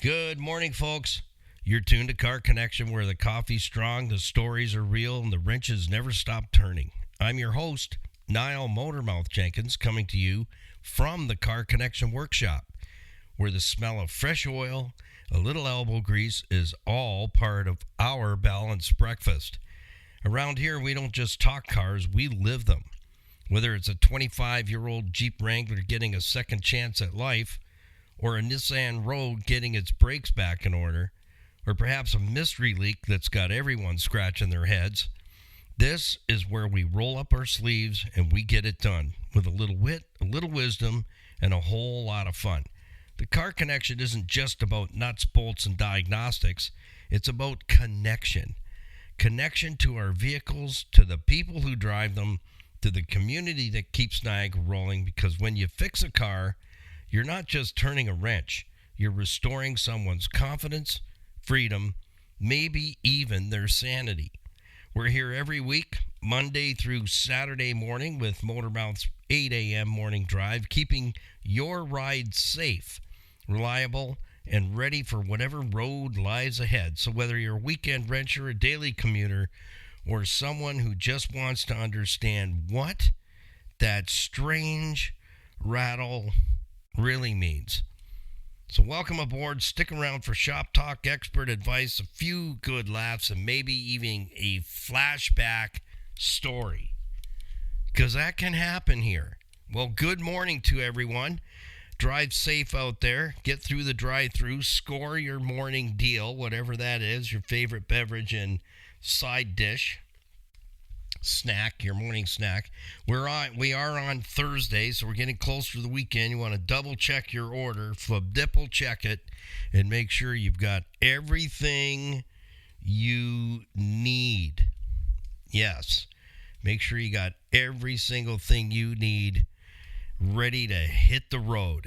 Good morning, folks. You're tuned to Car Connection, where the coffee's strong, the stories are real, and the wrenches never stop turning. I'm your host, Niall Motormouth Jenkins, coming to you from the Car Connection Workshop, where the smell of fresh oil, a little elbow grease is all part of our balanced breakfast. Around here, we don't just talk cars, we live them. Whether it's a 25-year-old Jeep Wrangler getting a second chance at life, or a Nissan Rogue getting its brakes back in order, or perhaps a mystery leak that's got everyone scratching their heads, this is where we roll up our sleeves and we get it done with a little wit, a little wisdom, and a whole lot of fun. The Car Connection isn't just about nuts, bolts, and diagnostics. It's about connection. Connection to our vehicles, to the people who drive them, to the community that keeps Niagara rolling, because when you fix a car, you're not just turning a wrench, you're restoring someone's confidence, freedom, maybe even their sanity. We're here every week, Monday through Saturday morning with Motormouth's 8 a.m. morning drive, keeping your ride safe, reliable, and ready for whatever road lies ahead. So whether you're a weekend wrencher, a daily commuter, or someone who just wants to understand what that strange rattle really means. So welcome aboard, stick around for shop talk, expert advice, a few good laughs, and maybe even a flashback story, because that can happen here. Well, good morning to everyone. Drive safe out there, get through the drive-thru, score your morning deal, whatever that is, your favorite beverage and side dish. Snack, your morning snack. We are on Thursday, so we're getting closer to the weekend. You want to double check your order, flip-dipple check it, and make sure you've got everything you need. Yes, make sure you got every single thing you need ready to hit the road.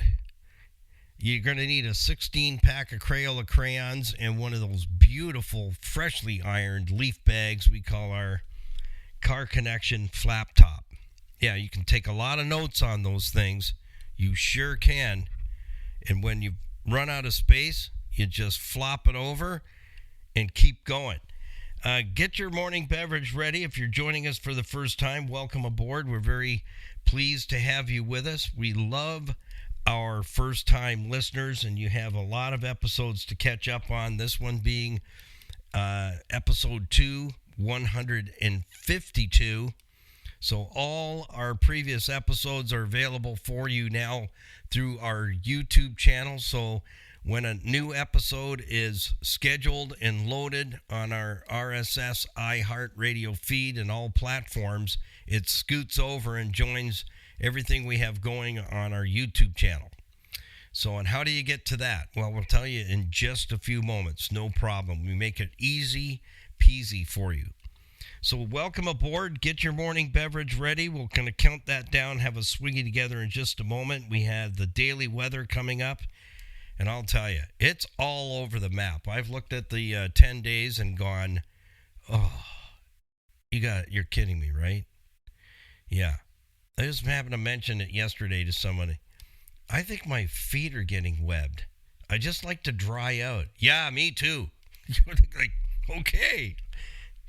You're going to need a 16-pack of Crayola crayons and one of those beautiful, freshly ironed leaf bags we call our Car Connection flap top. Yeah, you can take a lot of notes on those things. You sure can. And when you run out of space, you just flop it over and keep going. Get your morning beverage ready. If you're joining us for the first time, welcome aboard. We're very pleased to have you with us. We love our first-time listeners, and you have a lot of episodes to catch up on, this one being episode 2. 152. So all our previous episodes are available for you now through our YouTube channel. So when a new episode is scheduled and loaded on our RSS iHeartRadio feed and all platforms, it scoots over and joins everything we have going on our YouTube channel. So, and how do you get to that? Well, we'll tell you in just a few moments. No problem. We make it easy peasy for you. So welcome aboard. Get your morning beverage ready. We're going to count that down, have a swiggy together in just a moment. We have the daily weather coming up, and I'll tell you, it's all over the map. I've looked at the 10 days and gone, oh, you're kidding me, right? Yeah. I just happened to mention it yesterday to somebody. I think my feet are getting webbed. I just like to dry out. Yeah, me too. Like, okay.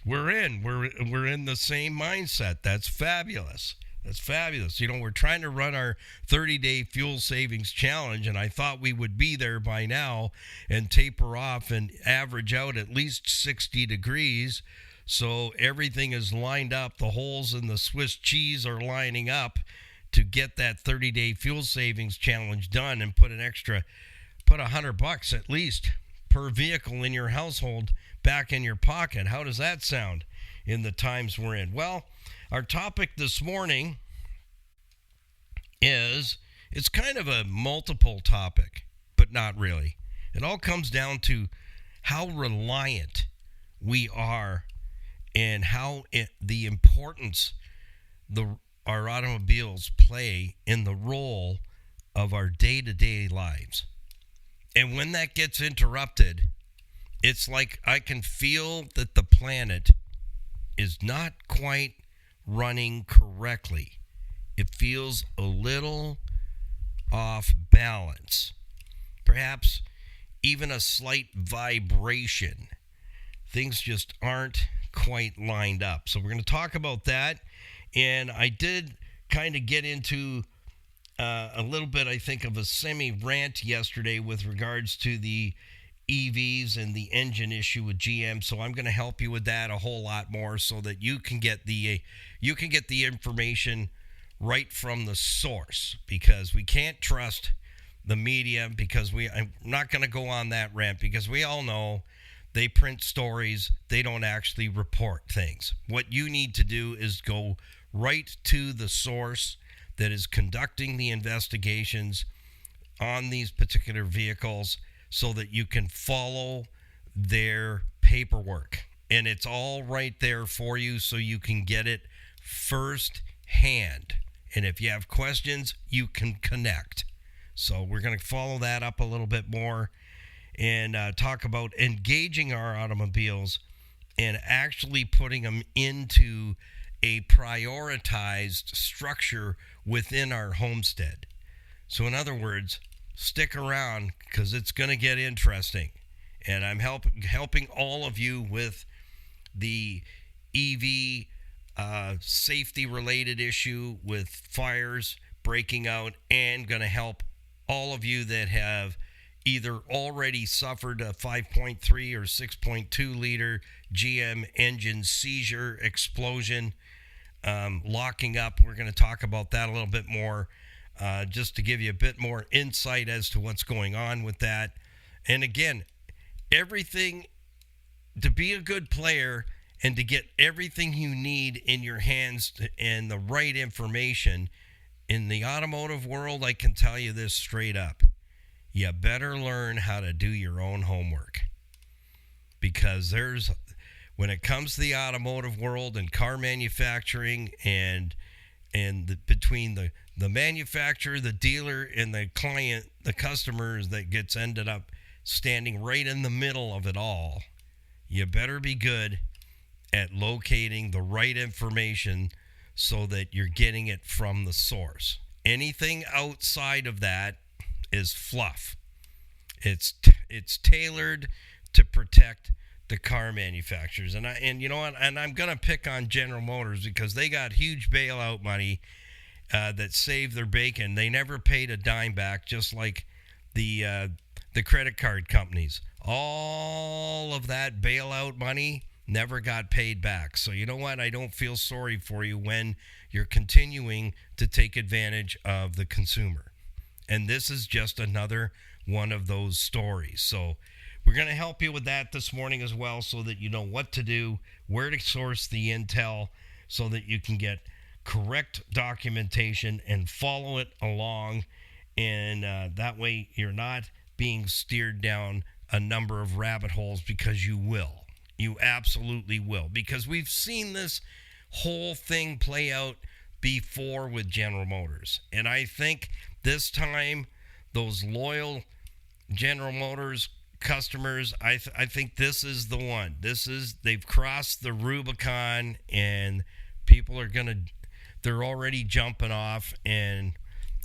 We're in the same mindset. That's fabulous. That's fabulous. You know, we're trying to run our 30-day fuel savings challenge, and I thought we would be there by now and taper off and average out at least 60 degrees. So everything is lined up. The holes in the Swiss cheese are lining up to get that 30-day fuel savings challenge done and put $100 at least per vehicle in your household back in your pocket. How does that sound in the times we're in? Well, our topic this morning it's kind of a multiple topic, but not really. It all comes down to how reliant we are and how the importance our automobiles play in the role of our day-to-day lives. And when that gets interrupted, it's like I can feel that the planet is not quite running correctly. It feels a little off balance. Perhaps even a slight vibration. Things just aren't quite lined up. So we're going to talk about that. And I did kind of get into a little bit, I think, of a semi-rant yesterday with regards to the EVs and the engine issue with GM. So I'm going to help you with that a whole lot more so that you can get the information right from the source, because we can't trust the media, because I'm not going to go on that rant, because we all know they print stories. They don't actually report things. What you need to do is go right to the source that is conducting the investigations on these particular vehicles so that you can follow their paperwork. And it's all right there for you so you can get it first hand. And if you have questions, you can connect. So we're going to follow that up a little bit more and talk about engaging our automobiles and actually putting them into a prioritized structure within our homestead. So in other words, stick around because it's going to get interesting. And I'm helping all of you with the EV safety related issue with fires breaking out, and going to help all of you that have either already suffered a 5.3 or 6.2 liter GM engine seizure explosion, locking up. We're going to talk about that a little bit more, just to give you a bit more insight as to what's going on with that. And again, everything to be a good player and to get everything you need in your hands and the right information in the automotive world, I can tell you this straight up. You better learn how to do your own homework, because when it comes to the automotive world and car manufacturing and between the manufacturer, the dealer, and the client, the customers that gets ended up standing right in the middle of it all, you better be good at locating the right information so that you're getting it from the source. Anything outside of that is fluff. It's tailored to protect the car manufacturers. And you know what? And I'm going to pick on General Motors because they got huge bailout money that saved their bacon. They never paid a dime back, just like the credit card companies. All of that bailout money never got paid back. So you know what? I don't feel sorry for you when you're continuing to take advantage of the consumer. And this is just another one of those stories. So we're going to help you with that this morning as well, so that you know what to do, where to source the intel, so that you can get correct documentation and follow it along. And that way you're not being steered down a number of rabbit holes, because you will. You absolutely will, because we've seen this whole thing play out before with General Motors. And I think this time, those loyal General Motors customers, I think this is the one. They've crossed the Rubicon, and people they're already jumping off and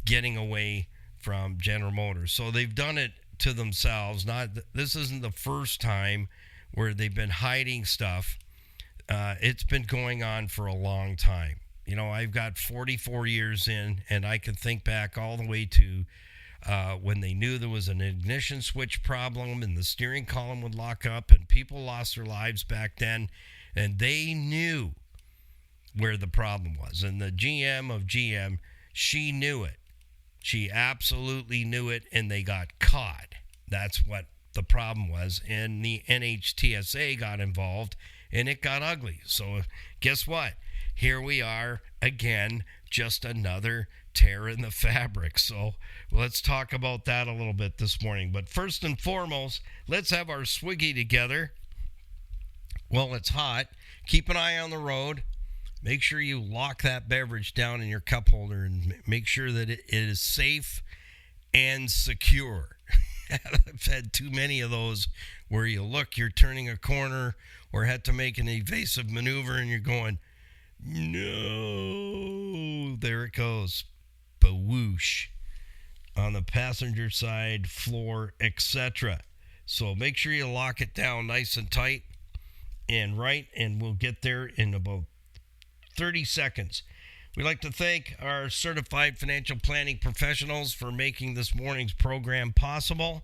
getting away from General Motors. So they've done it to themselves. This isn't the first time where they've been hiding stuff. It's been going on for a long time. You know, I've got 44 years in, and I can think back all the way to when they knew there was an ignition switch problem and the steering column would lock up, and people lost their lives back then, and they knew where the problem was. And the GM of GM, she knew it. She absolutely knew it, and they got caught. That's what the problem was. And the NHTSA got involved, and it got ugly. So guess what? Here we are again, just another tear in the fabric. So let's talk about that a little bit this morning. But first and foremost, let's have our swiggy together. Well, it's hot. Keep an eye on the road. Make sure you lock that beverage down in your cup holder and make sure that it is safe and secure. I've had too many of those where you look, you're turning a corner or had to make an evasive maneuver and you're going, no, there it goes. Bawoosh on the passenger side, floor, etc. So make sure you lock it down nice and tight and right, and we'll get there in about 30 seconds. We'd like to thank our certified financial planning professionals for making this morning's program possible,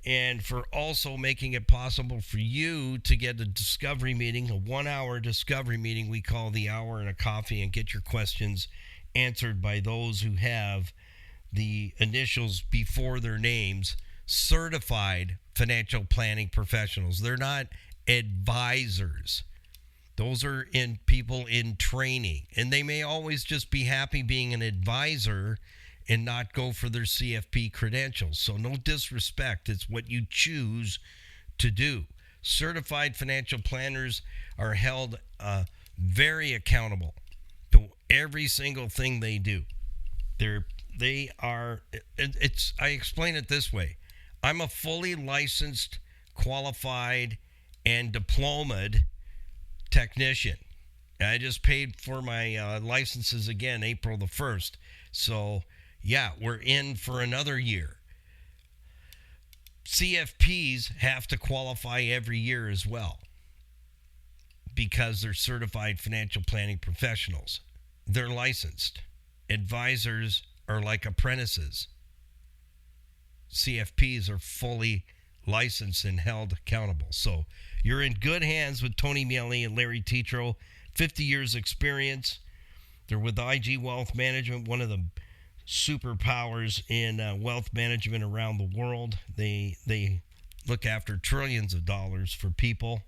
and for also making it possible for you to get a discovery meeting, a 1-hour discovery meeting we call the Hour and a Coffee, and get your questions answered by those who have the initials before their names, certified financial planning professionals. They're not advisors. Those are people in training, and they may always just be happy being an advisor and not go for their CFP credentials. So no disrespect. It's what you choose to do. Certified financial planners are held very accountable to every single thing they do. I explain it this way. I'm a fully licensed, qualified, and diplomaed technician. I just paid for my licenses again April the 1st. So, yeah, we're in for another year. CFPs have to qualify every year as well because they're certified financial planning professionals. They're licensed. Advisors are like apprentices. CFPs are fully licensed and held accountable. So you're in good hands with Tony Miele and Larry Tetro, 50 years experience. They're with IG Wealth Management, one of the superpowers in wealth management around the world. They look after trillions of dollars for people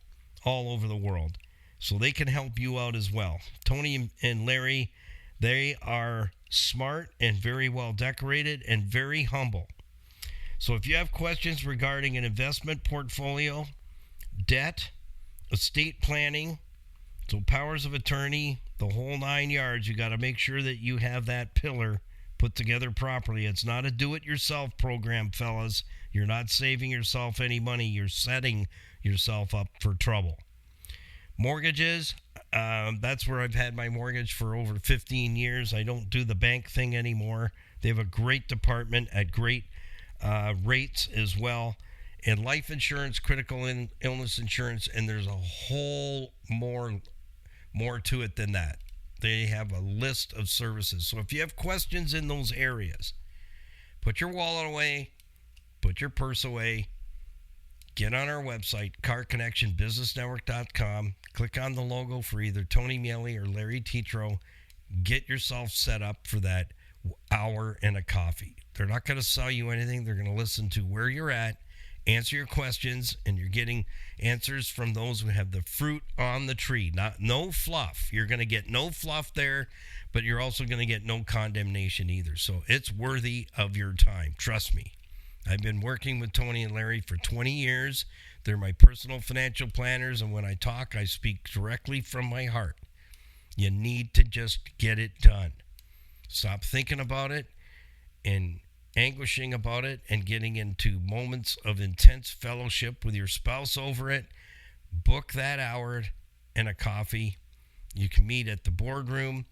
all over the world. So they can help you out as well. Tony and Larry, they are smart and very well decorated and very humble. So if you have questions regarding an investment portfolio, debt, estate planning, so powers of attorney, the whole 9 yards, you got to make sure that you have that pillar put together properly. It's not a do-it-yourself program, fellas. You're not saving yourself any money. You're setting yourself up for trouble. Mortgages, that's where I've had my mortgage for over 15 years. I don't do the bank thing anymore. They have a great department at great rates as well. And life insurance, critical illness insurance, and there's a whole more to it than that. They have a list of services. So if you have questions in those areas, put your wallet away, put your purse away, get on our website, carconnectionbusinessnetwork.com, click on the logo for either Tony Miele or Larry Tetro, get yourself set up for that hour and a coffee. They're not going to sell you anything. They're going to listen to where you're at, answer your questions, and you're getting answers from those who have the fruit on the tree. No fluff. You're going to get no fluff there, but you're also going to get no condemnation either. So it's worthy of your time. Trust me. I've been working with Tony and Larry for 20 years. They're my personal financial planners, and when I talk, I speak directly from my heart. You need to just get it done. Stop thinking about it and anguishing about it and getting into moments of intense fellowship with your spouse over it. Book that hour and a coffee. You can meet at the boardroom,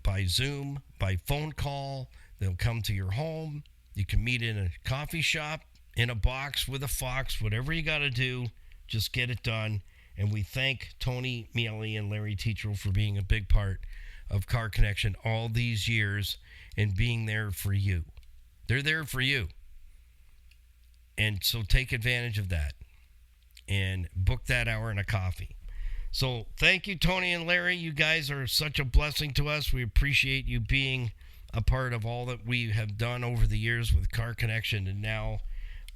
by Zoom, by phone call. They'll come to your home. You can meet in a coffee shop, in a box with a fox, whatever you got to do, just get it done. And we thank Tony Miele and Larry Tetro for being a big part of Car Connection all these years and being there for you. They're there for you. And so take advantage of that and book that hour and a coffee. So thank you, Tony and Larry. You guys are such a blessing to us. We appreciate you being a part of all that we have done over the years with Car Connection, and now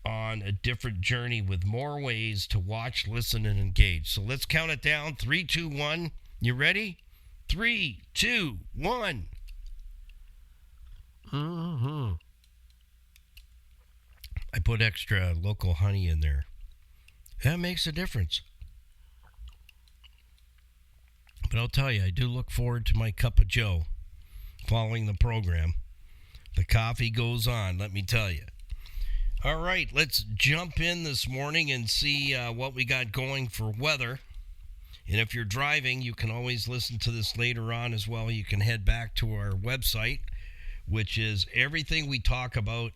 on a different journey with more ways to watch, listen, and engage. So let's count it down. 3, 2, 1. You ready? 3, 2, 1. I put extra local honey in there. That makes a difference. But I'll tell you, I do look forward to my cup of joe following the program. The coffee goes on, let me tell you. All right, let's jump in this morning and see what we got going for weather. And if you're driving, you can always listen to this later on as well. You can head back to our website, which is everything we talk about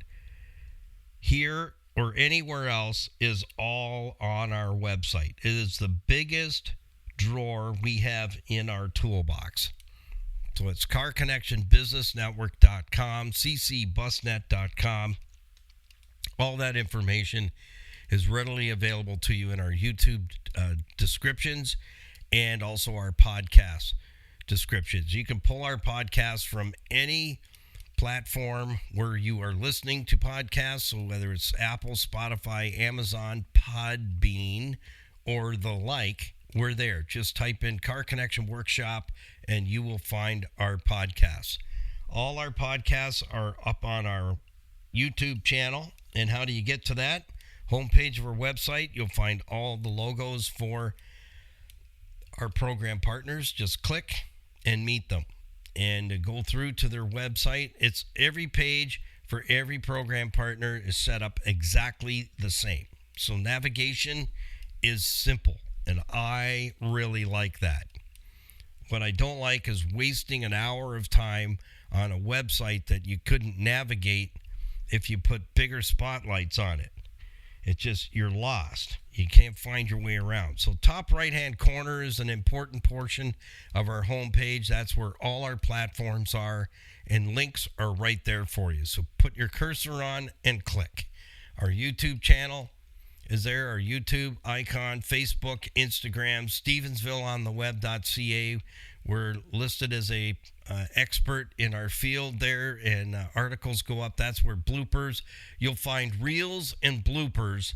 here or anywhere else is all on our website. It is the biggest drawer we have in our toolbox. So it's carconnectionbusinessnetwork.com, ccbusnet.com. All that information is readily available to you in our YouTube descriptions and also our podcast descriptions. You can pull our podcast from any platform where you are listening to podcasts, so whether it's Apple, Spotify, Amazon, Podbean, or the like, we're there. Just type in Car Connection Workshop and you will find our podcasts. All our podcasts are up on our YouTube channel. And how do you get to that? Homepage of our website, you'll find all the logos for our program partners. Just click and meet them and go through to their website. It's every page for every program partner is set up exactly the same. So navigation is simple, and I really like that. What I don't like is wasting an hour of time on a website that you couldn't navigate if you put bigger spotlights on it. It's just, you're lost. You can't find your way around. So top right-hand corner is an important portion of our homepage. That's where all our platforms are, and links are right there for you. So put your cursor on and click. Our YouTube channel is there, our YouTube icon, Facebook, Instagram, Stevensvilleontheweb.ca. We're listed as a expert in our field there, and articles go up. That's where bloopers. You'll find reels and bloopers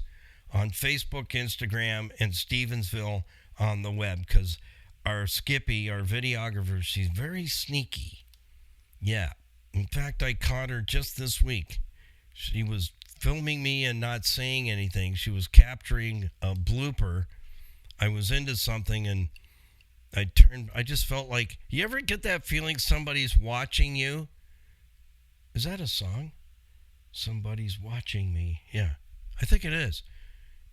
on Facebook, Instagram, and Stevensville on the web, because our Skippy, our videographer, she's very sneaky. Yeah. In fact, I caught her just this week. She was filming me and not saying anything. She was capturing a blooper. I was into something, and I just felt like, you ever get that feeling somebody's watching you? Is that a song? Somebody's watching me. Yeah, I think it is.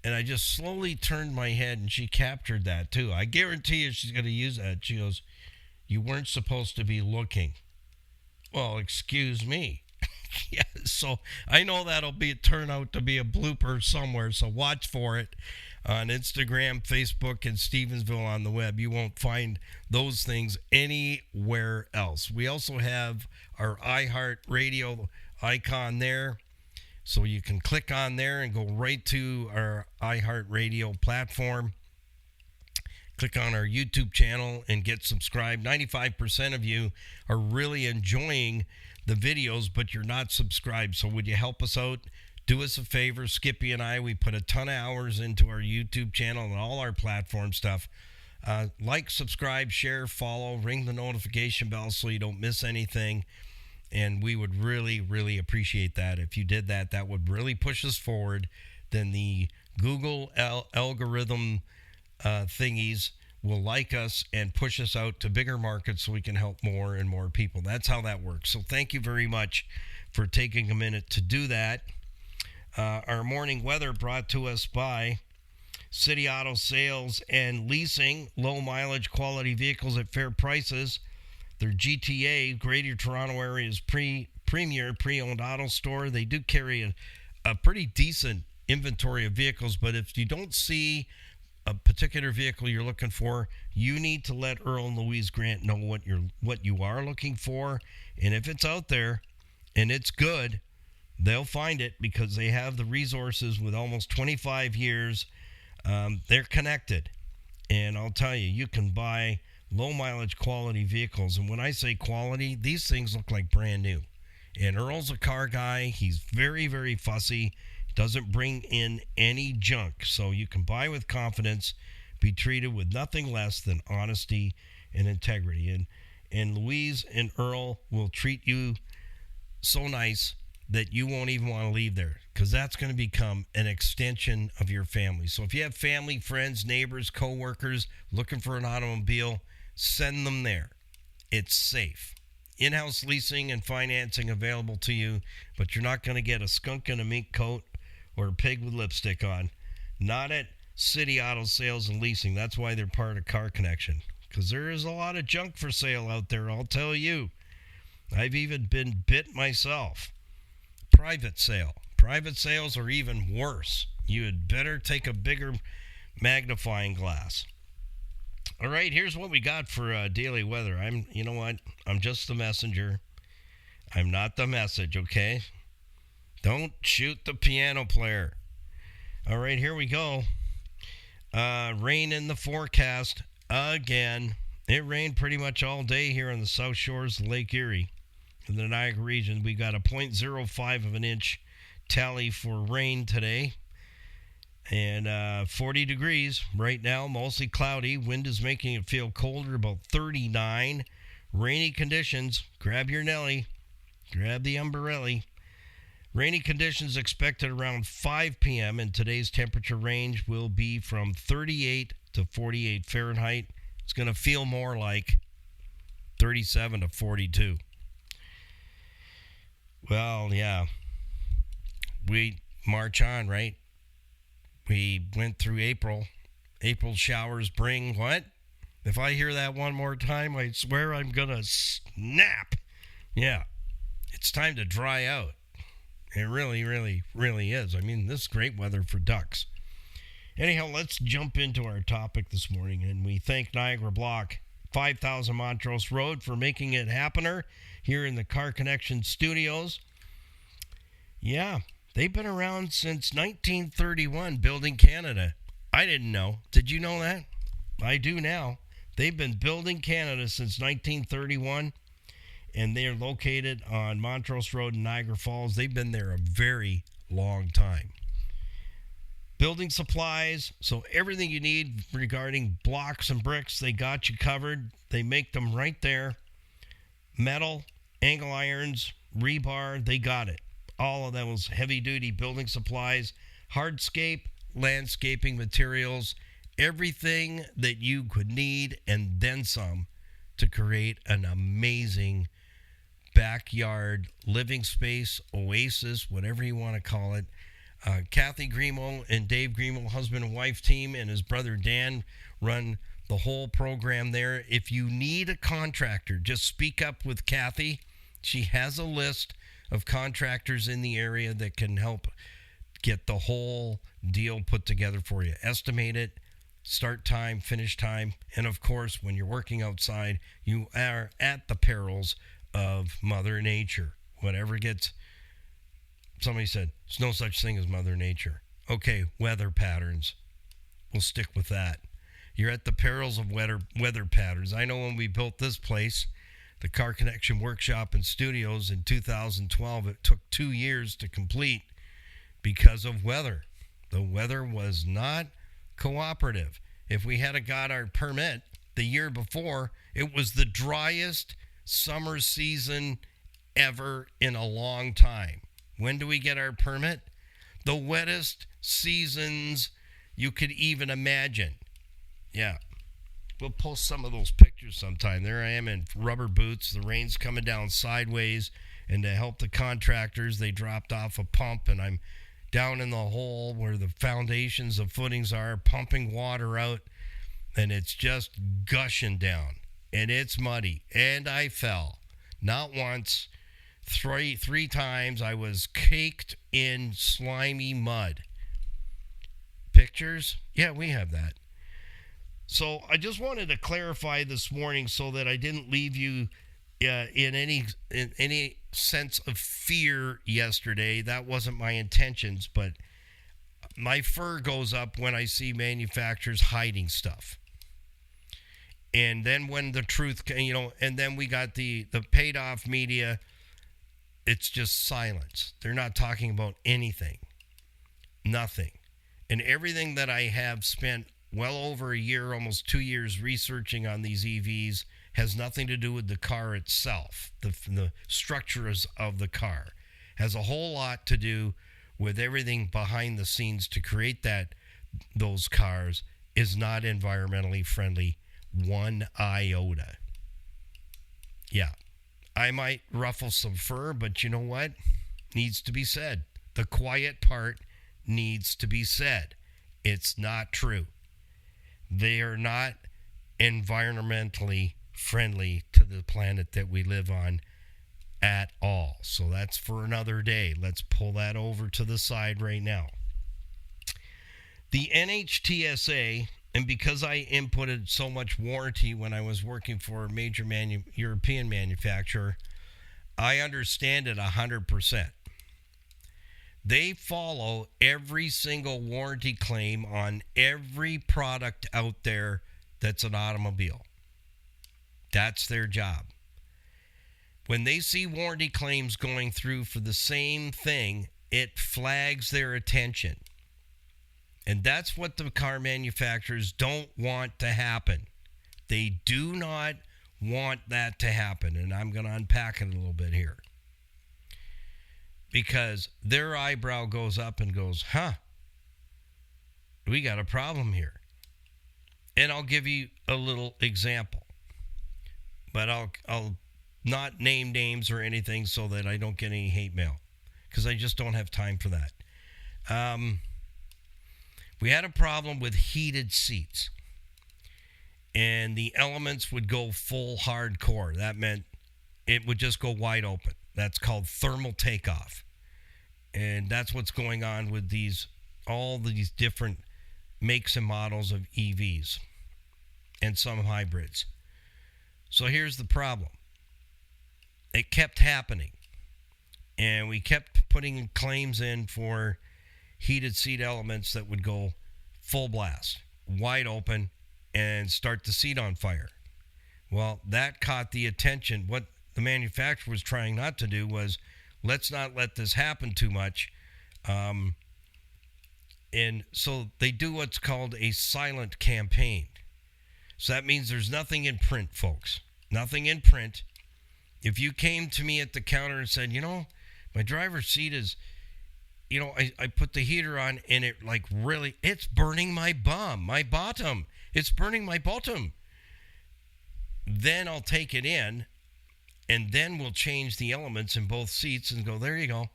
And I just slowly turned my head, and she captured that too. I guarantee you she's going to use that. She goes, "You weren't supposed to be looking." Well, excuse me. Yeah, so I know that'll turn out to be a blooper somewhere, so watch for it on Instagram, Facebook, and Stevensville on the web. You won't find those things anywhere else. We also have our iHeartRadio icon there, so you can click on there and go right to our iHeartRadio platform. Click on our YouTube channel and get subscribed. 95% of you are really enjoying the videos, but you're not subscribed. So would you help us out? Do us a favor. Skippy and I, we put a ton of hours into our YouTube channel and all our platform stuff. Like, subscribe, share, follow, ring the notification bell so you don't miss anything. And we would really, really appreciate that. If you did that, that would really push us forward. Then the Google algorithm thingies will like us and push us out to bigger markets so we can help more and more people. That's how that works. So thank you very much for taking a minute to do that. Our morning weather brought to us by City Auto Sales and Leasing. Low mileage quality vehicles at fair prices. Their GTA, Greater Toronto Area's premier pre-owned auto store. They do carry a pretty decent inventory of vehicles, but if you don't see a particular vehicle you're looking for, you need to let Earl and Louise Grant know what you are looking for. And if it's out there and it's good, they'll find it, because they have the resources with almost 25 years. They're connected. And I'll tell you, you can buy low mileage quality vehicles. And when I say quality, these things look like brand new. And Earl's a car guy. He's very, very fussy. Doesn't bring in any junk. So you can buy with confidence, be treated with nothing less than honesty and integrity. And Louise and Earl will treat you so nice that you won't even want to leave there, because that's going to become an extension of your family. So if you have family, friends, neighbors, co-workers looking for an automobile, send them there. It's safe. In-house leasing and financing available to you, but you're not going to get a skunk in a mink coat or a pig with lipstick on. Not at City Auto Sales and Leasing. That's why they're part of Car Connection, because there is a lot of junk for sale out there, I'll tell you. I've even been bit myself. Private sale. Private sales are even worse. You had better take a bigger magnifying glass. All right, here's what we got for daily weather. You know what? I'm just the messenger. I'm not the message, okay? Don't shoot the piano player. All right, here we go. Rain in the forecast again. It rained pretty much all day here on the south shores of Lake Erie. In the Niagara region, we got a 0.05 of an inch tally for rain today. And 40 degrees right now, mostly cloudy. Wind is making it feel colder, about 39. Rainy conditions. Grab your Nelly. Grab the umbrella. Rainy conditions expected around 5 p.m. and today's temperature range will be from 38 to 48 Fahrenheit. It's going to feel more like 37 to 42. Well, yeah. We march on, right? We went through April. April showers bring what? If I hear that one more time, I swear I'm going to snap. Yeah. It's time to dry out. It really, really, really is. I mean, this is great weather for ducks. Anyhow, let's jump into our topic this morning. And we thank Niagara Block, 5000 Montrose Road, for making it happener here in the Car Connection studios. Yeah. They've been around since 1931, building Canada. I didn't know. Did you know that? I do now. They've been building Canada since 1931, and they're located on Montrose Road in Niagara Falls. They've been there a very long time. Building supplies, so everything you need regarding blocks and bricks, they got you covered. They make them right there. Metal, angle irons, rebar, they got it. All of those heavy-duty building supplies, hardscape, landscaping materials, everything that you could need and then some to create an amazing backyard living space, oasis, whatever you want to call it. Kathy Grimo and Dave Grimo, husband and wife team, and his brother Dan run the whole program there. If you need a contractor, just speak up with Kathy. She has a list of contractors in the area that can help get the whole deal put together for you. Estimate it, start time, finish time, and of course, when you're working outside, you are at the perils of Mother Nature. Whatever gets, somebody said, there's no such thing as Mother Nature. Okay, weather patterns. We'll stick with that. You're at the perils of weather patterns. I know when we built this place, the Car Connection Workshop and Studios in 2012, it took 2 years to complete because of weather. The weather was not cooperative. If we had got our permit the year before, it was the driest summer season ever in a long time. When do we get our permit? The wettest seasons you could even imagine. Yeah. We'll post some of those pictures sometime. There I am in rubber boots. The rain's coming down sideways. And to help the contractors, they dropped off a pump. And I'm down in the hole where the foundations of footings are, pumping water out. And it's just gushing down. And it's muddy. And I fell. Not once. Three times I was caked in slimy mud. Pictures? Yeah, we have that. So I just wanted to clarify this morning so that I didn't leave you in any sense of fear yesterday. That wasn't my intentions, but my fur goes up when I see manufacturers hiding stuff. And then when the truth, and then we got the paid off media, it's just silence. They're not talking about anything. Nothing. And everything that I have spent well over a year, almost 2 years researching on these EVs has nothing to do with the car itself. The structures of the car has a whole lot to do with everything behind the scenes to create those cars is not environmentally friendly one iota. Yeah, I might ruffle some fur, but you know what? Needs to be said. The quiet part needs to be said. It's not true. They are not environmentally friendly to the planet that we live on at all. So that's for another day. Let's pull that over to the side right now. The NHTSA, and because I inputted so much warranty when I was working for a major European manufacturer, I understand it 100%. They follow every single warranty claim on every product out there that's an automobile. That's their job. When they see warranty claims going through for the same thing, it flags their attention. And that's what the car manufacturers don't want to happen. They do not want that to happen. And I'm going to unpack it a little bit here. Because their eyebrow goes up and goes, we got a problem here. And I'll give you a little example. But I'll not name names or anything so that I don't get any hate mail. Because I just don't have time for that. We had a problem with heated seats. And the elements would go full hardcore. That meant it would just go wide open. That's called thermal takeoff. And that's what's going on with all these different makes and models of EVs and some hybrids. So here's the problem. It kept happening. And we kept putting claims in for heated seat elements that would go full blast, wide open, and start the seat on fire. Well, that caught the attention. What the manufacturer was trying not to do was, let's not let this happen too much. And so they do what's called a silent campaign. So that means there's nothing in print, folks. Nothing in print. If you came to me at the counter and said, my driver's seat is, I put the heater on and it it's burning my bottom. It's burning my bottom. Then I'll take it in. And then we'll change the elements in both seats and go, there you go.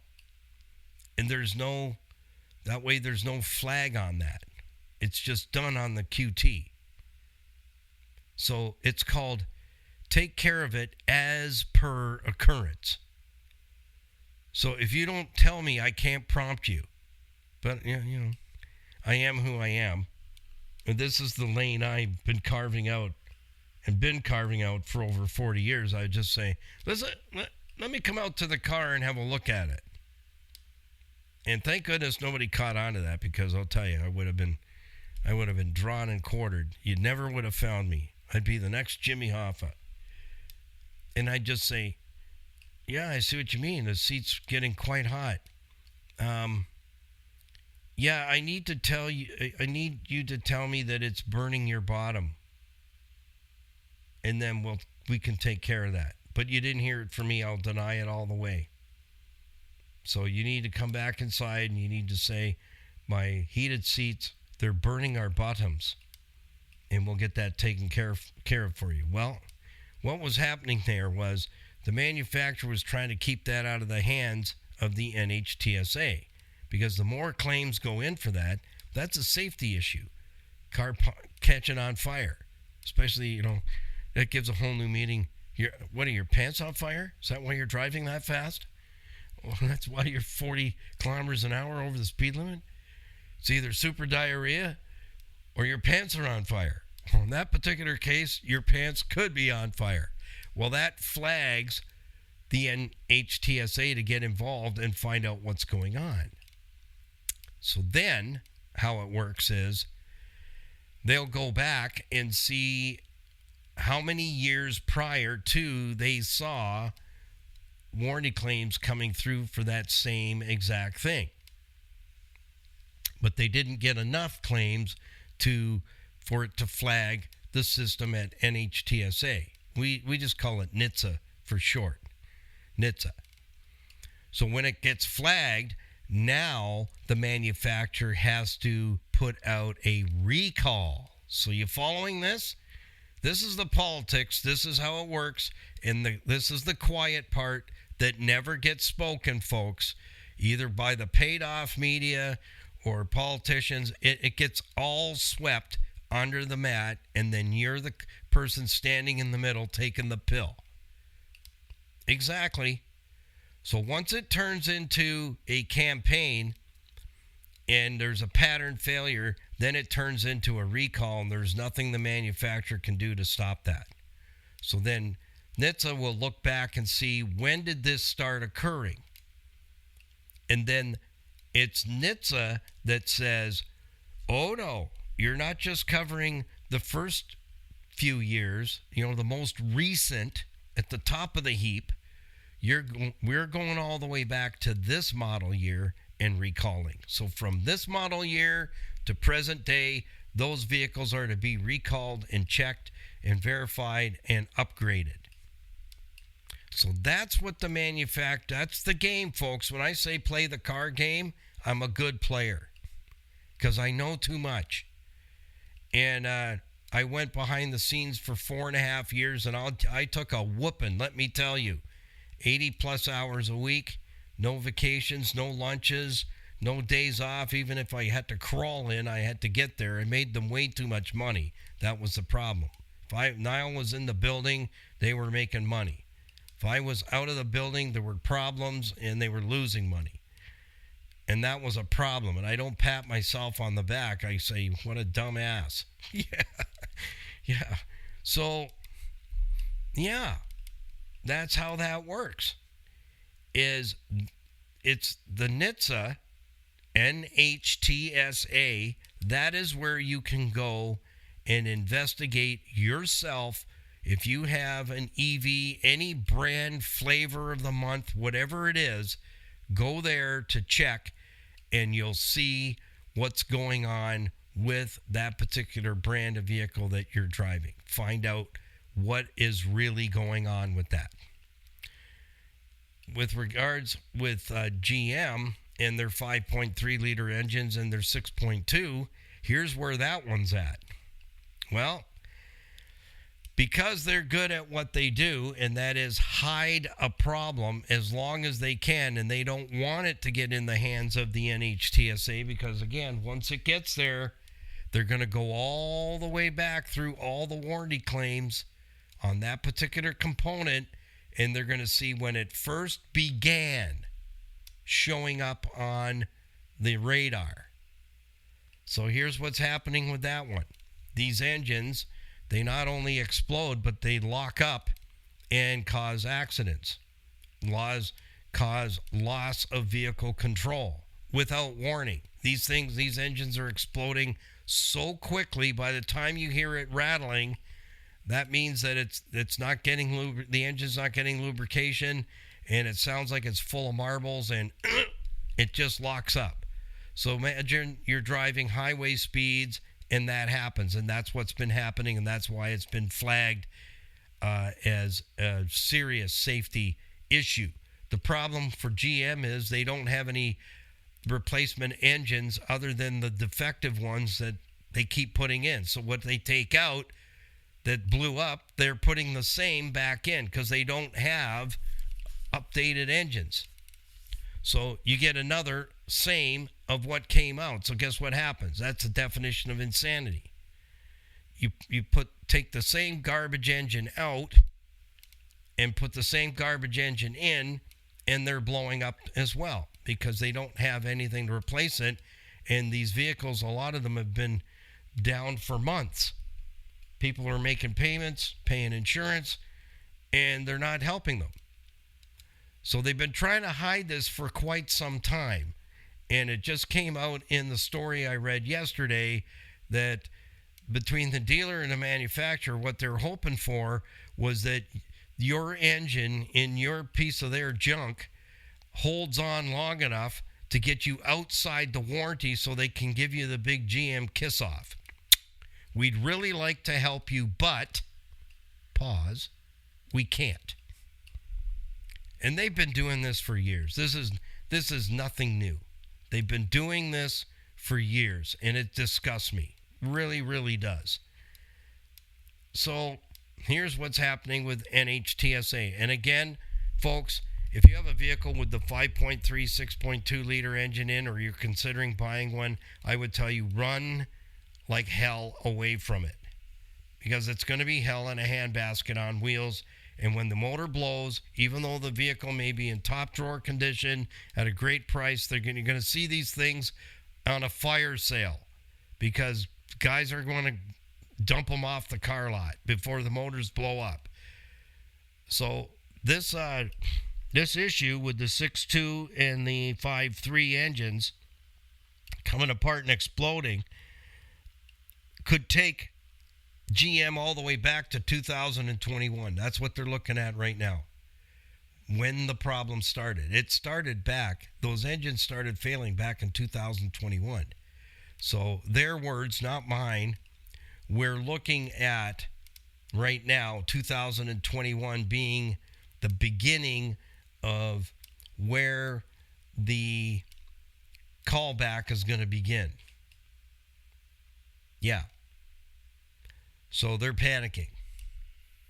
And there's no flag on that. It's just done on the QT. So it's called take care of it as per occurrence. So if you don't tell me, I can't prompt you. But, I am who I am. And this is the lane I've been carving out for over 40 years. I just say, let me come out to the car and have a look at it. And thank goodness nobody caught on to that, because I'll tell you, I would have been drawn and quartered. You never would have found me. I'd be the next Jimmy Hoffa. And I'd just say, yeah, I see what you mean. The seat's getting quite hot. Yeah, I need you to tell me that it's burning your bottom. And then we can take care of that. But you didn't hear it from me. I'll deny it all the way. So you need to come back inside and you need to say, my heated seats, they're burning our bottoms. And we'll get that taken care of for you. Well, what was happening there was the manufacturer was trying to keep that out of the hands of the NHTSA. Because the more claims go in for that, that's a safety issue. Car catching on fire. Especially, that gives a whole new meaning. What are your pants on fire? Is that why you're driving that fast? Well, that's why you're 40 kilometers an hour over the speed limit. It's either super diarrhea or your pants are on fire. Well, in that particular case, your pants could be on fire. Well, that flags the NHTSA to get involved and find out what's going on. So then how it works is they'll go back and see how many years prior to they saw warranty claims coming through for that same exact thing. But they didn't get enough claims for it to flag the system at NHTSA. We just call it NHTSA for short. NHTSA. So when it gets flagged, now the manufacturer has to put out a recall. So you following this? This is the politics. This is how it works. And this is the quiet part that never gets spoken, folks, either by the paid-off media or politicians. It gets all swept under the mat, and then you're the person standing in the middle taking the pill. Exactly. So once it turns into a campaign and there's a pattern failure, then it turns into a recall, and there's nothing the manufacturer can do to stop that. So then NHTSA will look back and see, when did this start occurring? And then it's NHTSA that says, oh no, you're not just covering the first few years, the most recent at the top of the heap. We're going all the way back to this model year and recalling. So from this model year to present day, those vehicles are to be recalled and checked and verified and upgraded. So that's what that's the game, folks. When I say play the car game, I'm a good player because I know too much. And I went behind the scenes for 4.5 years, and I took a whooping, let me tell you. 80 plus hours a week, no vacations, no lunches, no days off. Even if I had to crawl in, I had to get there. I made them way too much money. That was the problem. If Niall was in the building, they were making money. If I was out of the building, there were problems and they were losing money. And that was a problem. And I don't pat myself on the back. I say, what a dumbass. Yeah. So, yeah, that's how that works. It's the NHTSA, NHTSA, that is where you can go and investigate yourself. If you have an EV, any brand, flavor of the month, whatever it is, go there to check and you'll see what's going on with that particular brand of vehicle that you're driving. Find out what is really going on with that. With regards with GM and their 5.3 liter engines and their 6.2, here's where that one's at. Well, because they're good at what they do, and that is hide a problem as long as they can, and they don't want it to get in the hands of the NHTSA, because again, once it gets there, they're going to go all the way back through all the warranty claims on that particular component, and they're going to see when it first began showing up on the radar. So here's what's happening with that one. These engines, they not only explode, but they lock up and cause accidents. Cause loss of vehicle control without warning. These engines are exploding so quickly, by the time you hear it rattling, that means that it's not getting the engine's not getting lubrication, and it sounds like it's full of marbles, and it just locks up. So imagine you're driving highway speeds and that happens, and that's what's been happening, and that's why it's been flagged as a serious safety issue. The problem for GM is they don't have any replacement engines other than the defective ones that they keep putting in. So what they take out that blew up, they're putting the same back in because they don't have updated engines. So you get another same of what came out. So guess what happens? That's the definition of insanity. You take the same garbage engine out and put the same garbage engine in, and they're blowing up as well because they don't have anything to replace it. And these vehicles, a lot of them have been down for months. People are making payments, paying insurance, and they're not helping them. So they've been trying to hide this for quite some time. And it just came out in the story I read yesterday that between the dealer and the manufacturer, what they're hoping for was that your engine in your piece of their junk holds on long enough to get you outside the warranty so they can give you the big GM kiss off. We'd really like to help you, but, pause, we can't. And they've been doing this for years. This is nothing new. They've been doing this for years, and it disgusts me. Really, really does. So here's what's happening with NHTSA. And again, folks, if you have a vehicle with the 5.3, 6.2 liter engine in, or you're considering buying one, I would tell you run like hell away from it, because it's going to be hell in a handbasket on wheels, And when the motor blows, even though the vehicle may be in top drawer condition at a great price, you're going to see these things on a fire sale because guys are going to dump them off the car lot before the motors blow up. So this issue with the 6.2 and the 5.3 engines coming apart and exploding could take GM all the way back to 2021. That's what they're looking at right now. When the problem started. It started back, those engines started failing back in 2021. So their words, not mine. We're looking at right now 2021 being the beginning of where the callback is going to begin. Yeah. So they're panicking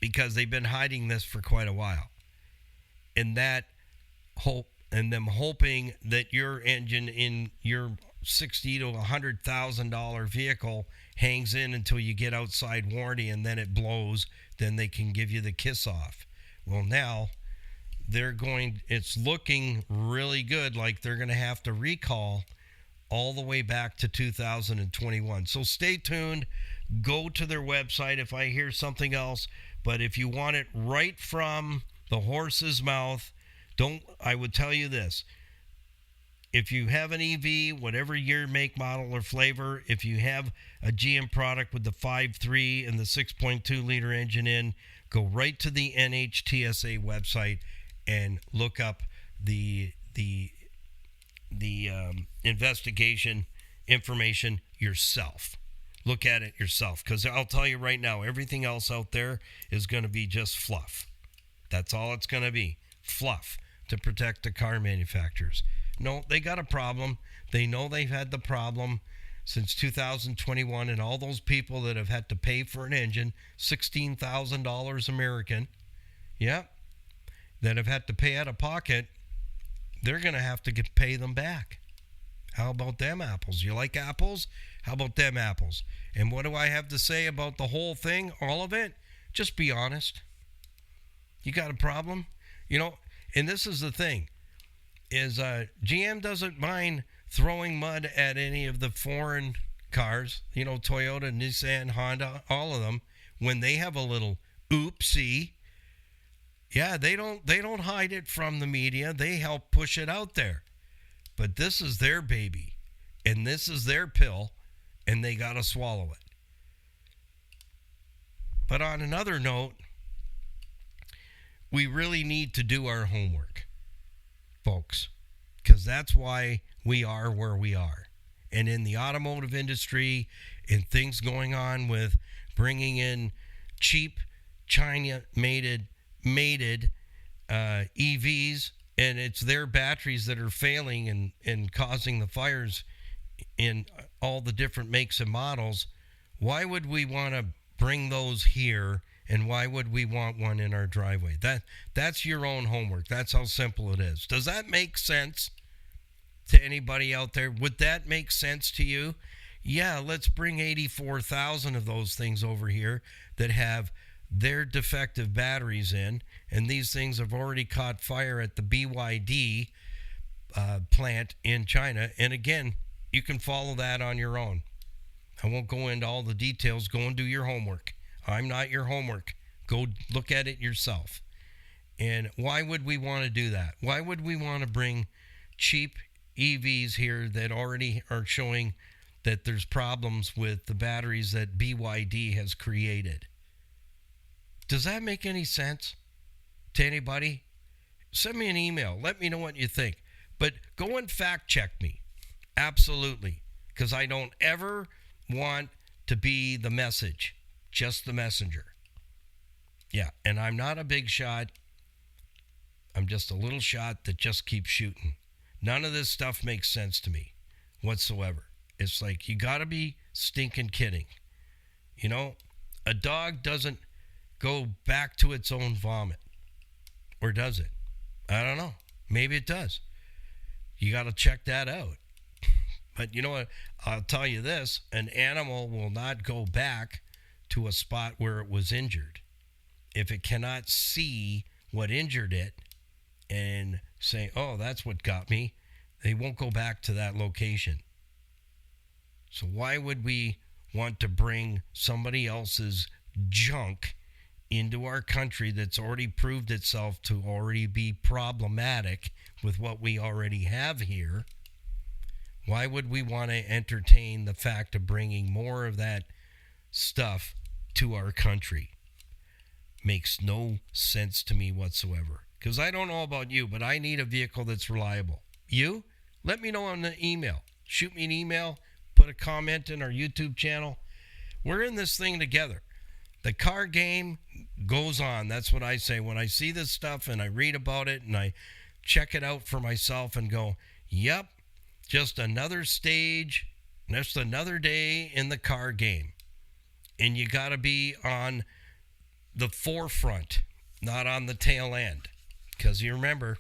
because they've been hiding this for quite a while. And that hope and them hoping that your engine in your $60,000 to $100,000 vehicle hangs in until you get outside warranty and then it blows, then they can give you the kiss off. Well, now it's looking really good like they're going to have to recall all the way back to 2021. So stay tuned. Go to their website if I hear something else. But if you want it right from the horse's mouth, I would tell you this. If you have an EV, whatever year, make, model, or flavor, if you have a GM product with the 5.3 and the 6.2 liter engine in, go right to the NHTSA website and look up the investigation information yourself. Look at it yourself, because I'll tell you right now, everything else out there is going to be just fluff. That's all it's going to be, fluff, to protect the car manufacturers. No, they got a problem. They know they've had the problem since 2021, and all those people that have had to pay for an engine, $16,000 American, that have had to pay out of pocket, they're going to have to pay them back. How about them apples? You like apples? How about them apples? And what do I have to say about the whole thing, all of it? Just be honest. You got a problem? And this is the thing, is GM doesn't mind throwing mud at any of the foreign cars, Toyota, Nissan, Honda, all of them, when they have a little oopsie. Yeah, they don't hide it from the media. They help push it out there. But this is their baby, and this is their pill, and they got to swallow it. But on another note, we really need to do our homework, folks, because that's why we are where we are. And in the automotive industry, and things going on with bringing in cheap China-made EVs, and it's their batteries that are failing and causing the fires in all the different makes and models. Why would we want to bring those here, and why would we want one in our driveway? That's your own homework. That's how simple it is. Does that make sense to anybody out there? Would that make sense to you? Yeah, let's bring 84,000 of those things over here that have their defective batteries in, and these things have already caught fire at the BYD plant in China. And again, you can follow that on your own. I won't go into all the details. Go and do your homework. I'm not your homework. Go look at it yourself. And why would we want to do that? Why would we want to bring cheap EVs here that already are showing that there's problems with the batteries that BYD has created? Does that make any sense to anybody? Send me an email. Let me know what you think. But go and fact check me. Absolutely. Because I don't ever want to be the message, just the messenger. Yeah, and I'm not a big shot. I'm just a little shot that just keeps shooting. None of this stuff makes sense to me whatsoever. It's like, you got to be stinking kidding. A dog doesn't go back to its own vomit. Or does it? I don't know. Maybe it does. You got to check that out. But you know what? I'll tell you this. An animal will not go back to a spot where it was injured. if it cannot see what injured it and say, oh, that's what got me, they won't go back to that location. So why would we want to bring somebody else's junk into our country that's already proved itself to already be problematic with what we already have here? Why would we want to entertain the fact of bringing more of that stuff to our country? Makes no sense to me whatsoever. Because I don't know about you, but I need a vehicle that's reliable. You? Let me know on the email. Shoot me an email. Put a comment in our YouTube channel. We're in this thing together. The car game goes on. That's what I say. When I see this stuff and I read about it and I check it out for myself and go, yep, just another stage, just another day in the car game. And you got to be on the forefront, not on the tail end. Because you remember,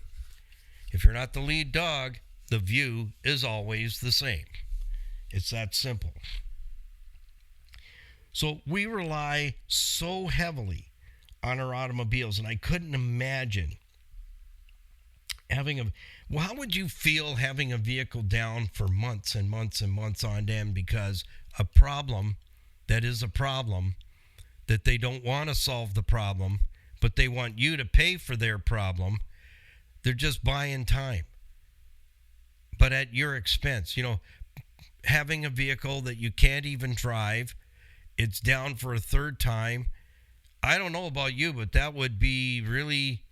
if you're not the lead dog, the view is always the same. It's that simple. So we rely so heavily on our automobiles, and I couldn't imagine having how would you feel having a vehicle down for months and months and months on end because a problem that is a problem that they don't want to solve the problem, but they want you to pay for their problem. They're just buying time, but at your expense. Having a vehicle that you can't even drive, it's down for a third time. I don't know about you, but that would be really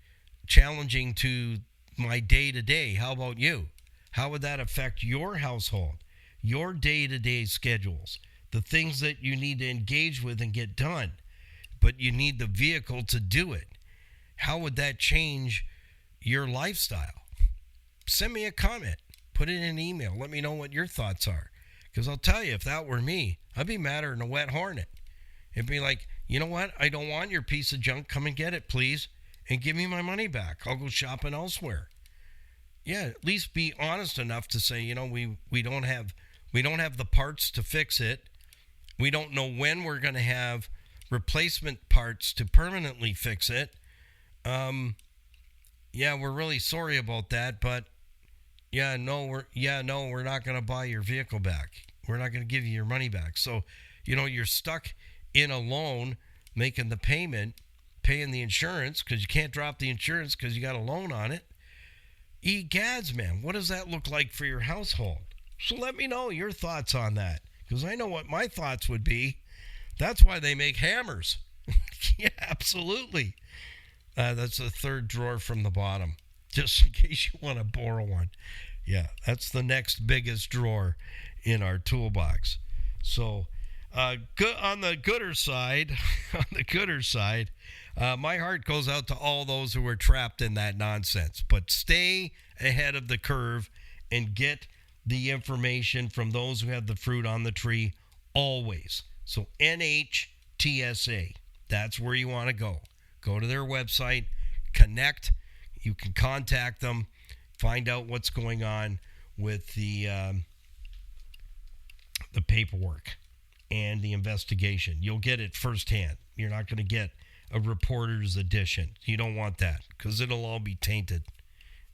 challenging to my day-to-day. How about you? How would that affect your household, your day-to-day schedules, the things that you need to engage with and get done, but you need the vehicle to do it? How would that change your lifestyle? Send me a comment. Put it in an email. Let me know what your thoughts are. Because I'll tell you, if that were me, I'd be madder than a wet hornet. It'd be like, you know what? I don't want your piece of junk. Come and get it, please, and give me my money back. I'll go shopping elsewhere. Yeah, at least be honest enough to say, we don't have the parts to fix it. We don't know when we're going to have replacement parts to permanently fix it. Yeah, we're really sorry about that, but we're not going to buy your vehicle back. We're not going to give you your money back. So, you're stuck in a loan, making the payment, paying the insurance because you can't drop the insurance because you got a loan on it. Egads, man, what does that look like for your household? So let me know your thoughts on that, because I know what my thoughts would be. That's why they make hammers. Yeah, absolutely. That's the third drawer from the bottom, just in case you want to borrow one. Yeah, that's the next biggest drawer in our toolbox. So, good on the gooder side. My heart goes out to all those who are trapped in that nonsense. But stay ahead of the curve and get the information from those who have the fruit on the tree always. So NHTSA, that's where you want to go. Go to their website, connect. You can contact them, find out what's going on with the paperwork and the investigation. You'll get it firsthand. You're not going to get a reporter's edition. You don't want that, because it'll all be tainted.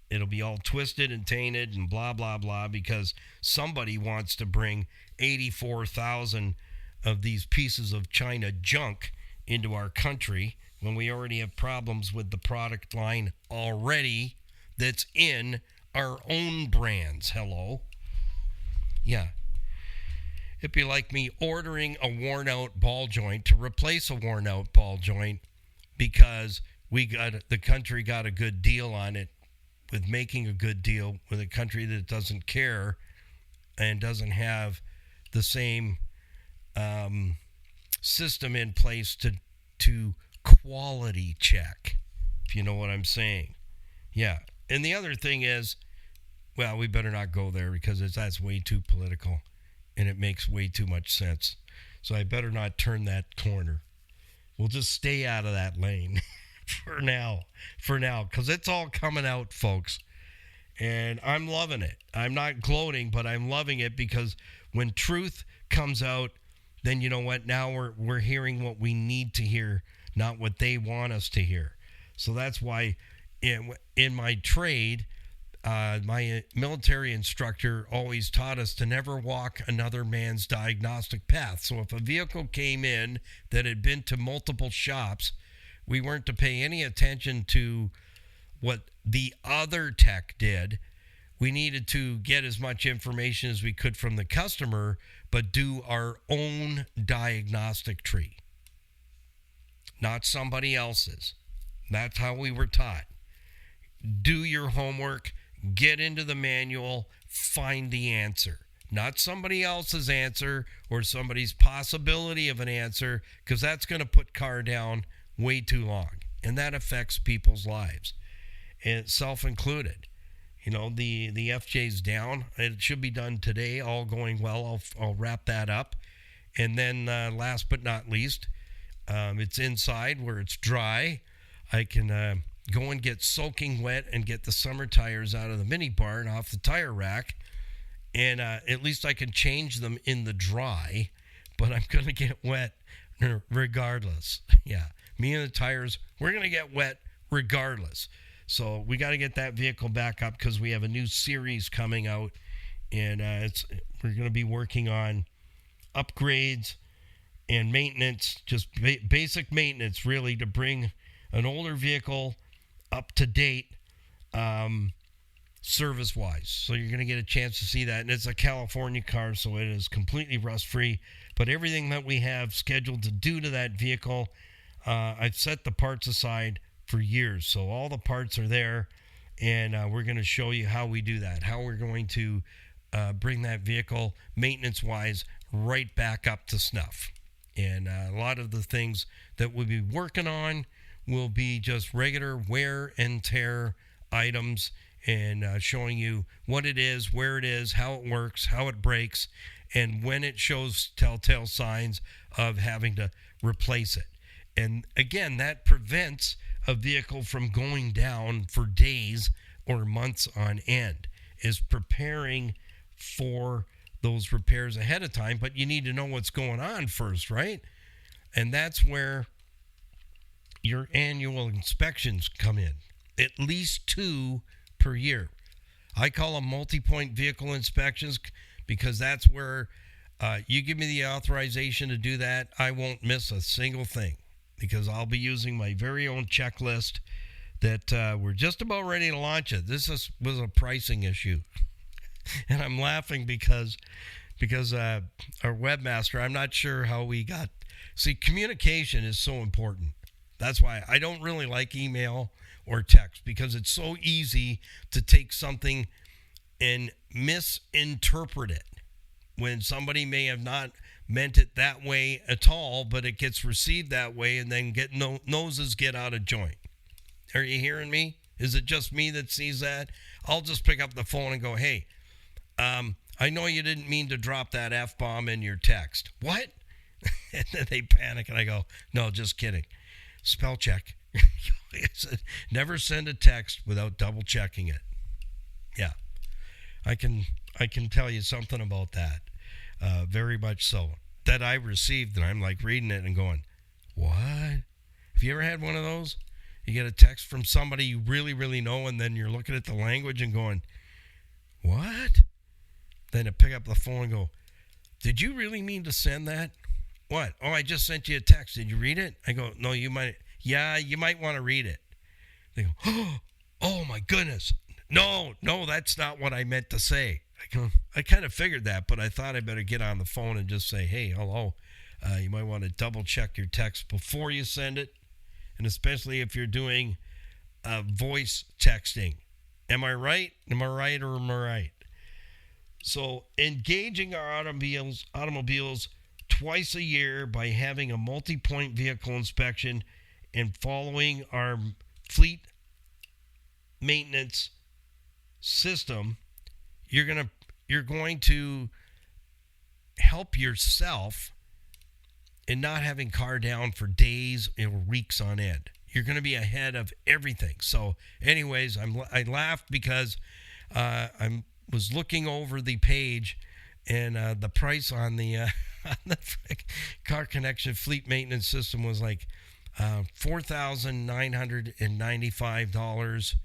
It'll be all twisted and tainted and blah, blah, blah, because somebody wants to bring 84,000 of these pieces of China junk into our country when we already have problems with the product line already that's in our own brands. Hello? Yeah. It'd be like me ordering a worn-out ball joint to replace a worn-out ball joint because the country got a good deal on it, with making a good deal with a country that doesn't care and doesn't have the same system in place to quality check, if you know what I'm saying. Yeah. And the other thing is, well, we better not go there because that's way too political and it makes way too much sense. So I better not turn that corner. We'll just stay out of that lane for now, because it's all coming out, folks. And I'm loving it. I'm not gloating, but I'm loving it, because when truth comes out, then you know what? Now we're hearing what we need to hear, not what they want us to hear. So that's why in my trade, my military instructor always taught us to never walk another man's diagnostic path. So if a vehicle came in that had been to multiple shops, we weren't to pay any attention to what the other tech did. We needed to get as much information as we could from the customer, but do our own diagnostic tree, not somebody else's. That's how we were taught. Do your homework, get into the manual, find the answer, not somebody else's answer or somebody's possibility of an answer, because that's going to put car down way too long, and that affects people's lives, and self-included. You know, the FJ's down. It should be done today, all going well. I'll wrap that up. And then last but not least, it's inside where it's dry. I can go and get soaking wet and get the summer tires out of the mini bar and off the tire rack. And at least I can change them in the dry, but I'm going to get wet regardless. Yeah, me and the tires, we're going to get wet regardless. So we got to get that vehicle back up because we have a new series coming out, and we're going to be working on upgrades and maintenance, just basic maintenance, really, to bring an older vehicle up to date service-wise. So you're going to get a chance to see that. And it's a California car, so it is completely rust-free. But everything that we have scheduled to do to that vehicle, I've set the parts aside for years. So all the parts are there, and we're going to show you how we do that, how we're going to bring that vehicle maintenance-wise right back up to snuff. And a lot of the things that we'll be working on will be just regular wear and tear items, and showing you what it is, where it is, how it works, how it breaks, and when it shows telltale signs of having to replace it. And again, that prevents a vehicle from going down for days or months on end, is preparing for those repairs ahead of time. But you need to know what's going on first, right? And that's where your annual inspections come in, at least 2 per year. I call them multi-point vehicle inspections because that's where you give me the authorization to do that. I won't miss a single thing, because I'll be using my very own checklist that we're just about ready to launch it. This was a pricing issue. And I'm laughing because our webmaster, I'm not sure how we got. See, communication is so important. That's why I don't really like email or text, because it's so easy to take something and misinterpret it when somebody may have not meant it that way at all, but it gets received that way, and then noses get out of joint. Are you hearing me? Is it just me that sees that? I'll just pick up the phone and go, hey, I know you didn't mean to drop that F-bomb in your text. What? And then they panic, and I go, no, just kidding. Spell check. Never send a text without double checking it. Yeah, I can tell you something about that. Very much so. That I received, and I'm like reading it and going, what? Have you ever had one of those? You get a text from somebody you really, really know, and then you're looking at the language and going, what? Then I pick up the phone and go, did you really mean to send that? What? Oh, I just sent you a text. Did you read it? I go, no, you might. Yeah, you might want to read it. They go, oh my goodness. No, that's not what I meant to say. I kind of figured that, but I thought I better get on the phone and just say, hey, hello. You might want to double check your text before you send it. And especially if you're doing voice texting. Am I right? Am I right or am I right? So engaging our automobiles twice a year by having a multi-point vehicle inspection and following our fleet maintenance system, you're going to help yourself in not having car down for days or weeks on end. You're going to be ahead of everything. So anyways, I laughed because I was looking over the page, and the price on the Car Connection fleet maintenance system was like $4,995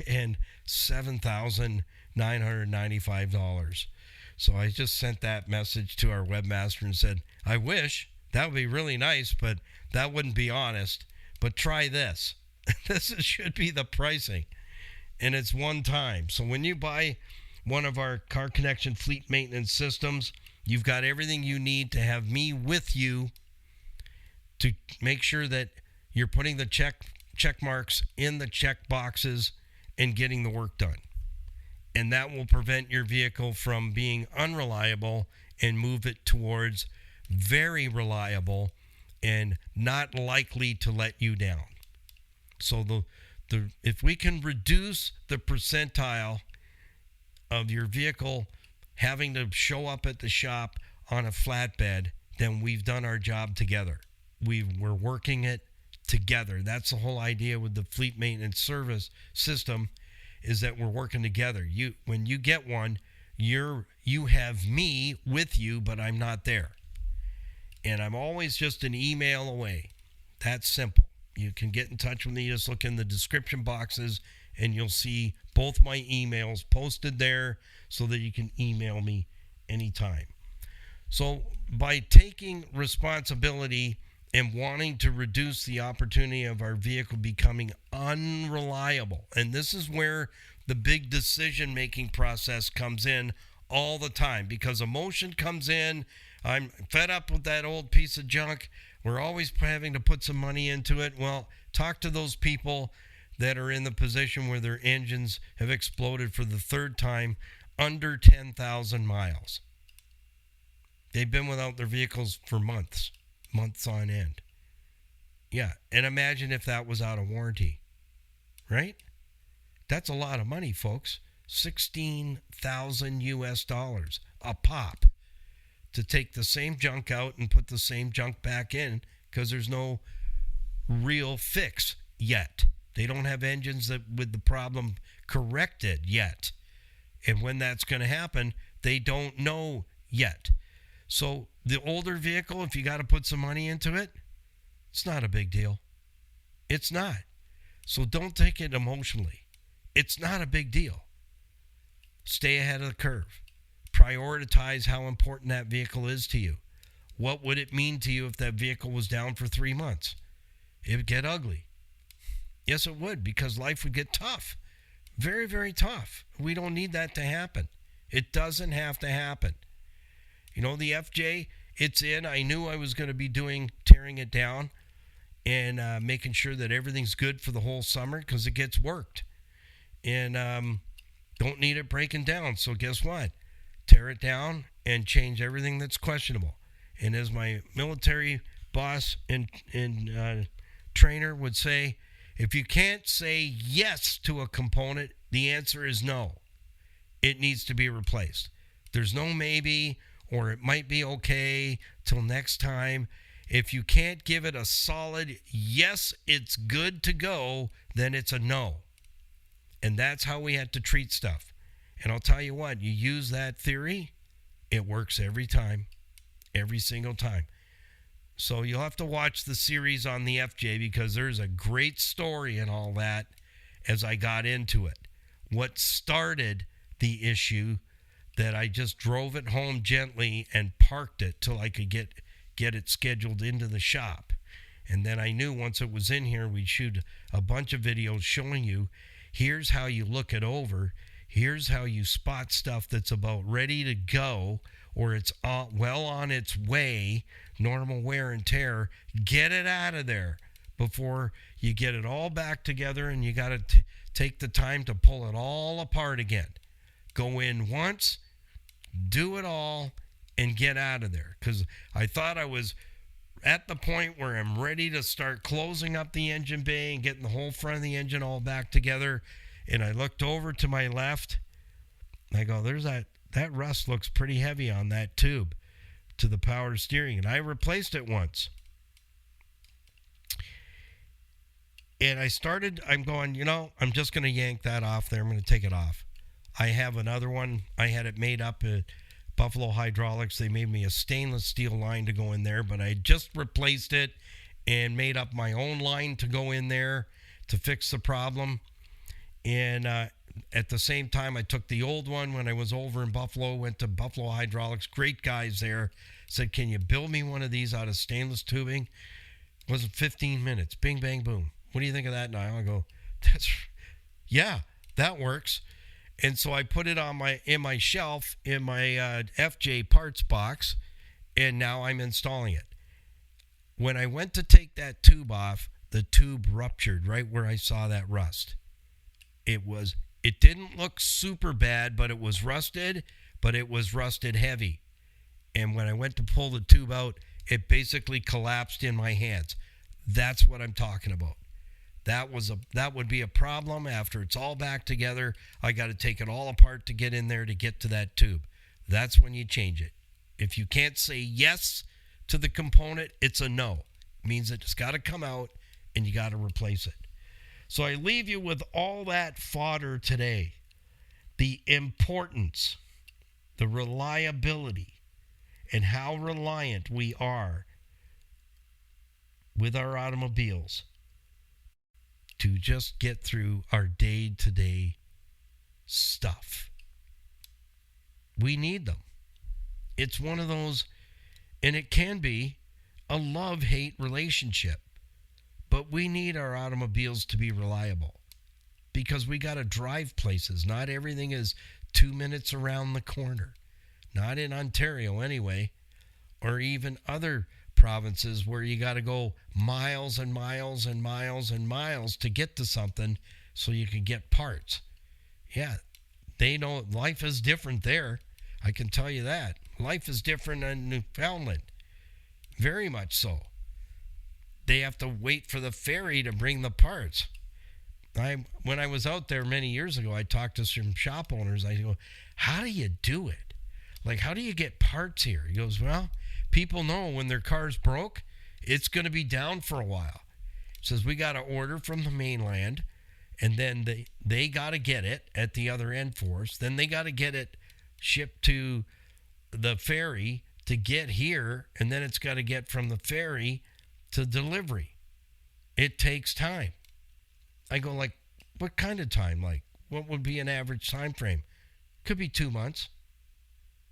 and $7,995. So I just sent that message to our webmaster and said, I wish that would be really nice, but that wouldn't be honest. But try this. Should be the pricing. And it's one time. So when you buy one of our Car Connection fleet maintenance systems, you've got everything you need to have me with you to make sure that you're putting the check marks in the check boxes and getting the work done. And that will prevent your vehicle from being unreliable and move it towards very reliable and not likely to let you down. So if we can reduce the percentile of your vehicle having to show up at the shop on a flatbed, then we've done our job together. We're working it together. That's the whole idea with the fleet maintenance service system, is that we're working together. When you get one, you have me with you, but I'm not there. And I'm always just an email away. That's simple. You can get in touch with me. Just look in the description boxes and you'll see both my emails posted there so that you can email me anytime. So by taking responsibility and wanting to reduce the opportunity of our vehicle becoming unreliable, and this is where the big decision-making process comes in all the time, because emotion comes in. I'm fed up with that old piece of junk. We're always having to put some money into it. Well, talk to those people that are in the position where their engines have exploded for the third time under 10,000 miles. They've been without their vehicles for months on end. Yeah, and imagine if that was out of warranty, right? That's a lot of money, folks. $16,000 US a pop to take the same junk out and put the same junk back in, because there's no real fix yet. They don't have engines with the problem corrected yet. And when that's going to happen, they don't know yet. So the older vehicle, if you got to put some money into it, it's not a big deal. It's not. So don't take it emotionally. It's not a big deal. Stay ahead of the curve. Prioritize how important that vehicle is to you. What would it mean to you if that vehicle was down for 3 months? It would get ugly. Yes, it would, because life would get tough. Very, very tough. We don't need that to happen. It doesn't have to happen. You know, the FJ, it's in. I knew I was going to be tearing it down and making sure that everything's good for the whole summer, because it gets worked. And don't need it breaking down. So guess what? Tear it down and change everything that's questionable. And as my military boss and trainer would say, if you can't say yes to a component, the answer is no. It needs to be replaced. There's no maybe, or it might be okay till next time. If you can't give it a solid yes, it's good to go, then it's a no. And that's how we had to treat stuff. And I'll tell you what, you use that theory, it works every time, every single time. So you'll have to watch the series on the FJ, because there's a great story and all that as I got into it. What started the issue, that I just drove it home gently and parked it till I could get it scheduled into the shop. And then I knew once it was in here, we'd shoot a bunch of videos showing you, here's how you look it over. Here's how you spot stuff that's about ready to go, or it's well on its way, normal wear and tear. Get it out of there before you get it all back together, and you got to take the time to pull it all apart again. Go in once, do it all, and get out of there. Because I thought I was at the point where I'm ready to start closing up the engine bay and getting the whole front of the engine all back together. And I looked over to my left. I go, there's that rust looks pretty heavy on that tube to the power steering. And I replaced it once. And I'm going, I'm just going to yank that off there. I'm going to take it off. I have another one. I had it made up at Buffalo Hydraulics. They made me a stainless steel line to go in there, but I just replaced it. and made up my own line to go in there to fix the problem. And at the same time, I took the old one when I was over in Buffalo, went to Buffalo Hydraulics, great guys there, said, can you build me one of these out of stainless tubing? It was 15 minutes, bing, bang, boom. What do you think of that, Niall? I go, yeah, that works. And so I put it on in my shelf, in my FJ parts box, and now I'm installing it. When I went to take that tube off, the tube ruptured right where I saw that rust. It didn't look super bad, but it was rusted heavy. And when I went to pull the tube out, it basically collapsed in my hands. That's what I'm talking about. That would be a problem after it's all back together. I got to take it all apart to get in there to get to that tube. That's when you change it. If you can't say yes to the component, it's a no. It means it's got to come out and you got to replace it. So I leave you with all that fodder today. The importance, the reliability, and how reliant we are with our automobiles to just get through our day-to-day stuff. We need them. It's one of those, and it can be a love-hate relationship, but we need our automobiles to be reliable because we got to drive places. Not everything is 2 minutes around the corner. Not in Ontario anyway, or even other provinces where you got to go miles and miles and miles and miles to get to something so you can get parts. Yeah, they know life is different there. I can tell you that. Life is different in Newfoundland. Very much so. They have to wait for the ferry to bring the parts. When I was out there many years ago, I talked to some shop owners. I go, how do you do it? Like, how do you get parts here? He goes, well, people know when their car's broke, it's going to be down for a while. He says, we got to order from the mainland, and then they got to get it at the other end for us. Then they got to get it shipped to the ferry to get here, and then it's got to get from the ferry to delivery. It takes time. I go, like, what kind of time? Like, what would be an average time frame? Could be 2 months.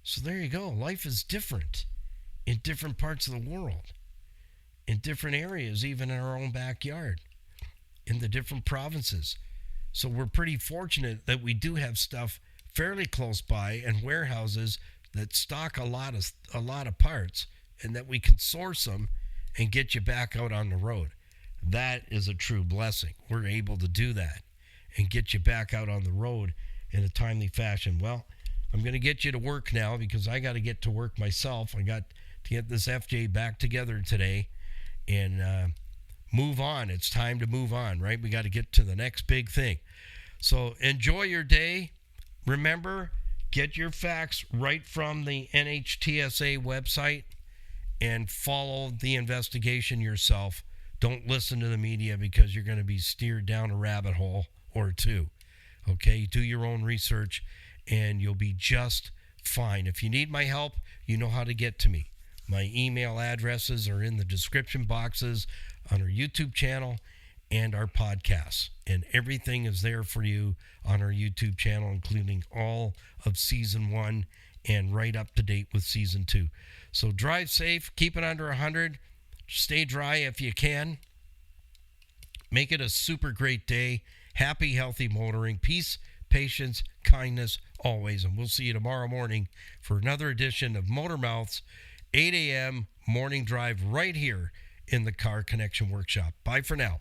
So there you go. Life is different in different parts of the world, in different areas, even in our own backyard, in the different provinces. So we're pretty fortunate that we do have stuff fairly close by and warehouses that stock a lot of parts, and that we can source them and get you back out on the road. That is a true blessing. We're able to do that and get you back out on the road in a timely fashion. Well, I'm going to get you to work now because I got to get to work myself. I got to get this FJ back together today and move on. It's time to move on, right? We got to get to the next big thing. So enjoy your day. Remember, get your facts right from the NHTSA website and follow the investigation yourself. Don't listen to the media because you're going to be steered down a rabbit hole or two. Okay, do your own research and you'll be just fine. If you need my help, you know how to get to me. My email addresses are in the description boxes on our YouTube channel and our podcasts. And everything is there for you on our YouTube channel, including all of Season 1 and right up to date with Season 2. So drive safe, keep it under 100, stay dry if you can. Make it a super great day. Happy, healthy motoring. Peace, patience, kindness, always. And we'll see you tomorrow morning for another edition of Motor Mouth's 8 a.m. morning drive right here in the Car Connection Workshop. Bye for now.